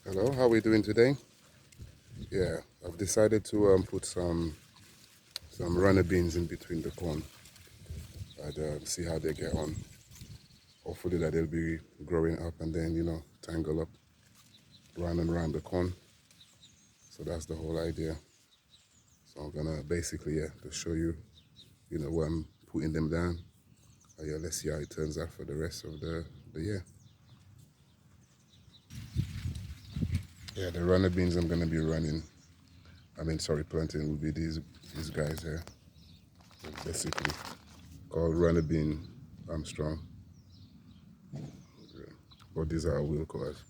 Hello, how are we doing today? Yeah, I've decided to put some runner beans in between the corn and see how they get on. Hopefully that they'll be growing up and then tangle up round and round the corn. So that's the whole idea. So I'm gonna basically to show you where I'm putting them down. Yeah, let's see how it turns out for the rest of the year. Yeah, the runner beans I'm gonna be planting will be these guys here. Basically called runner bean Armstrong. But these are wheel cores.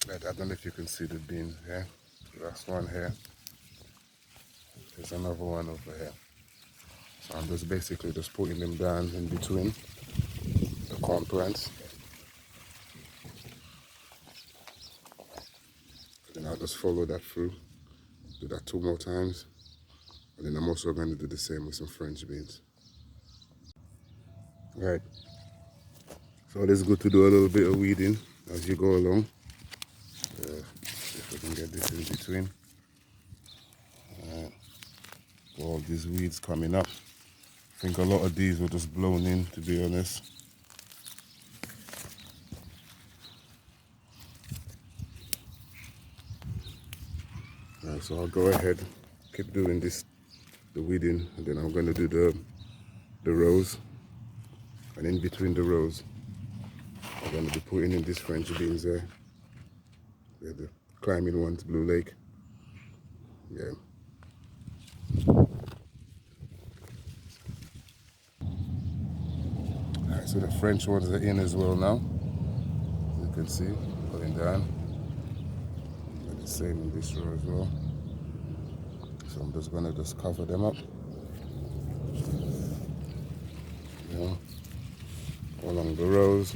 But I don't know if you can see the beans here. Last one here. There's another one over here. So I'm just basically just putting them down in between the corn plants. And then I'll just follow that through. Do that 2 more times. And then I'm also going to do the same with some French beans. Right. So it's good to do a little bit of weeding as you go along. See if we can get this in between. All these weeds coming up. I think a lot of these were just blown in, to be honest. So I'll go ahead, keep doing the weeding, and then I'm going to do the rows. And in between the rows, I'm going to be putting in these French beans there. They're the climbing ones, Blue Lake. Yeah. Alright, so the French ones are in as well now. As you can see, going down. And the same in this row as well. So I'm just going to cover them up. Along the rows.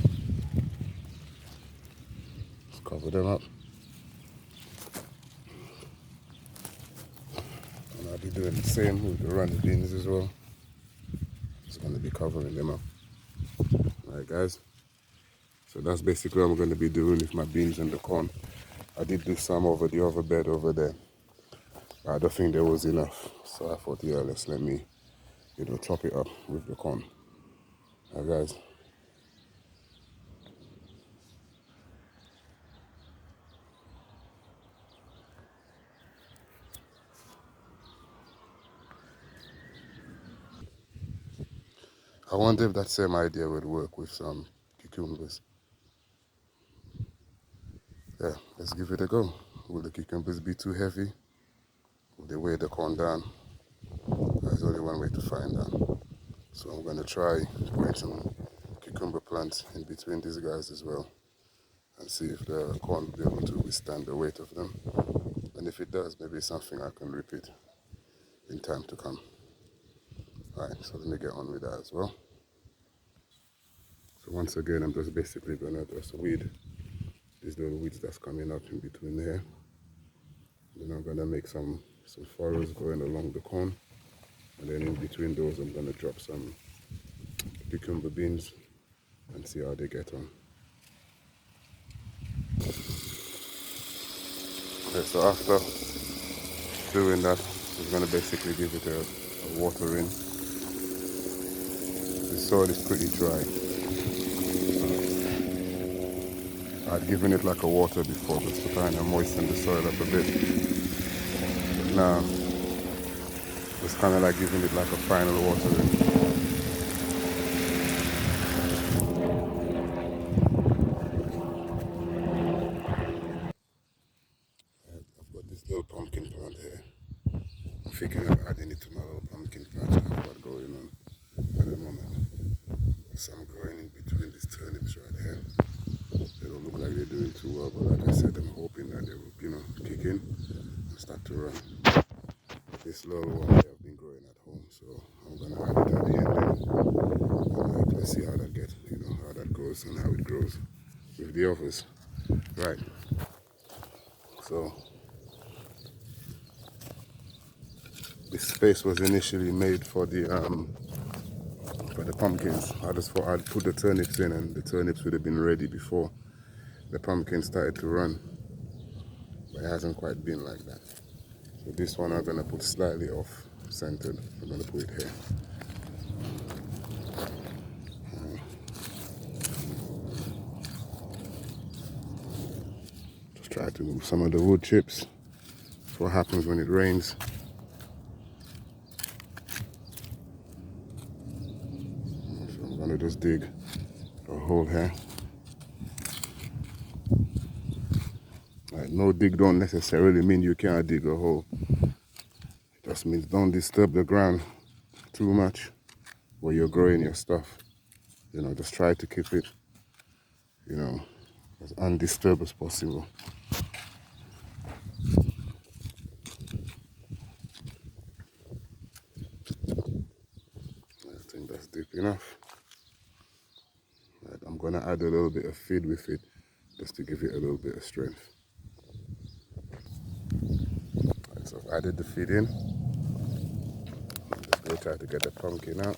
Just cover them up. And I'll be doing the same with the runner beans as well. Just going to be covering them up. Alright guys. So that's basically what I'm going to be doing with my beans and the corn. I did do some over the other bed over there. I don't think there was enough. So I thought, yeah, let me, chop it up with the corn. Alright guys. I wonder if that same idea would work with some cucumbers. Yeah, let's give it a go. Will the cucumbers be too heavy? Will they weigh the corn down? There's only one way to find out. So I'm going to try putting some cucumber plants in between these guys as well and see if the corn will be able to withstand the weight of them. And if it does, maybe it's something I can repeat in time to come. Alright, so let me get on with that as well. So once again, I'm just basically going to just weed these little weeds that's coming up in between here. Then I'm going to make some furrows going along the corn. And then in between those, I'm going to drop some cucumber beans and see how they get on. Okay, so after doing that, I'm going to basically give it a watering. The soil is pretty dry. I'd given it like a water before just to kind of moisten the soil up a bit. But now, it's kind of like giving it like a final watering. I've got this little pumpkin plant here. I'm thinking of adding it to my little pumpkin plant I've got going on at the moment. Some growing in between these turnips right here. They don't look like they're doing too well, but like I said, I'm hoping that they will, kick in and start to run. This little one here I've been growing at home, so I'm gonna add it at the end then. Let's see how that gets, how that goes and how it grows with the others. Right. So this space was initially made for the for the pumpkins. I just thought I'd put the turnips in, and the turnips would have been ready before the pumpkin started to run. But it hasn't quite been like that. So this one I'm gonna put slightly off centered. I'm gonna put it here. Just try to move some of the wood chips. That's what happens when it rains. So I'm gonna just dig a hole here. Like, no dig don't necessarily mean you can't dig a hole. It just means don't disturb the ground too much where you're growing your stuff. You know, just try to keep it, you know, as undisturbed as possible. I think that's deep enough. Right, I'm gonna add a little bit of feed with it just to give it a little bit of strength. Right, so I've added the feed in. I'm just gonna try to get the pumpkin out.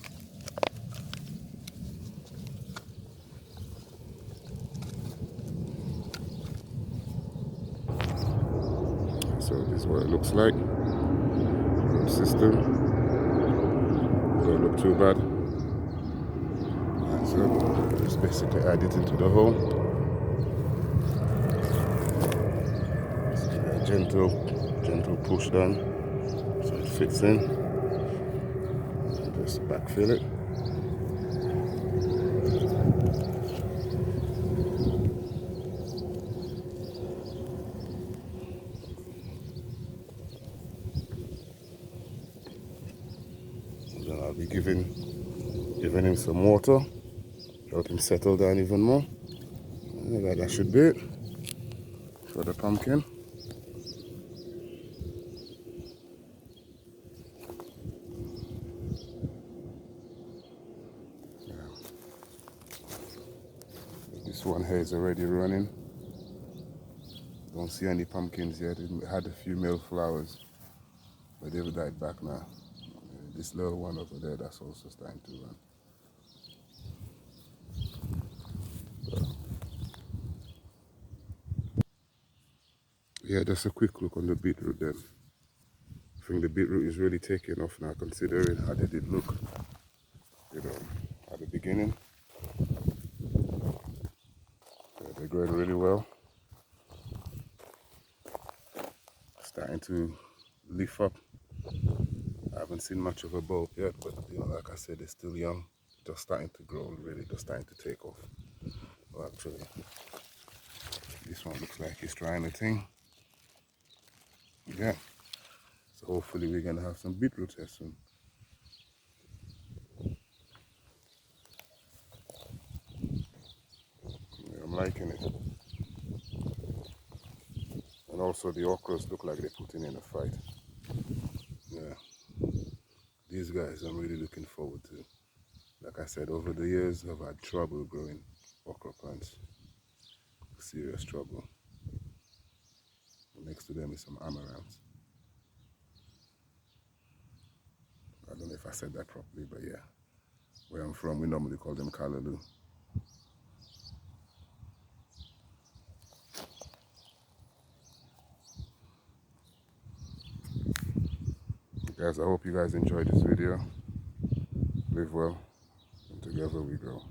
So this is what it looks like. Root system. Don't look too bad. Right, so just basically add it into the hole. Just give it a gentle push down so it fits in. And just backfill it. And then I'll be giving him some water, help him settle down even more. And that should be it for the pumpkin. Yeah. This one here is already running. Don't see any pumpkins yet. It had a few male flowers, but they've died back now. This little one over there, that's also starting to run. Yeah, just a quick look on the beetroot then. I think the beetroot is really taking off now, considering how they did look, you know, at the beginning. Yeah, they're growing really well. Starting to leaf up. I haven't seen much of a bulb yet, but you know, like I said, they're still young. Just starting to grow, really, just starting to take off. Well, actually, this one looks like he's trying a thing. Yeah. So hopefully we're gonna have some beetroot here soon. Yeah, I'm liking it. And also the okras look like they're putting in a fight. Yeah. These guys I'm really looking forward to. Like I said, over the years I've had trouble growing okra plants. Serious trouble. Next to them is some amaranth. I don't know if I said that properly, but yeah. Where I'm from, we normally call them callaloo. Guys, I hope you guys enjoyed this video. Live well, and together we grow.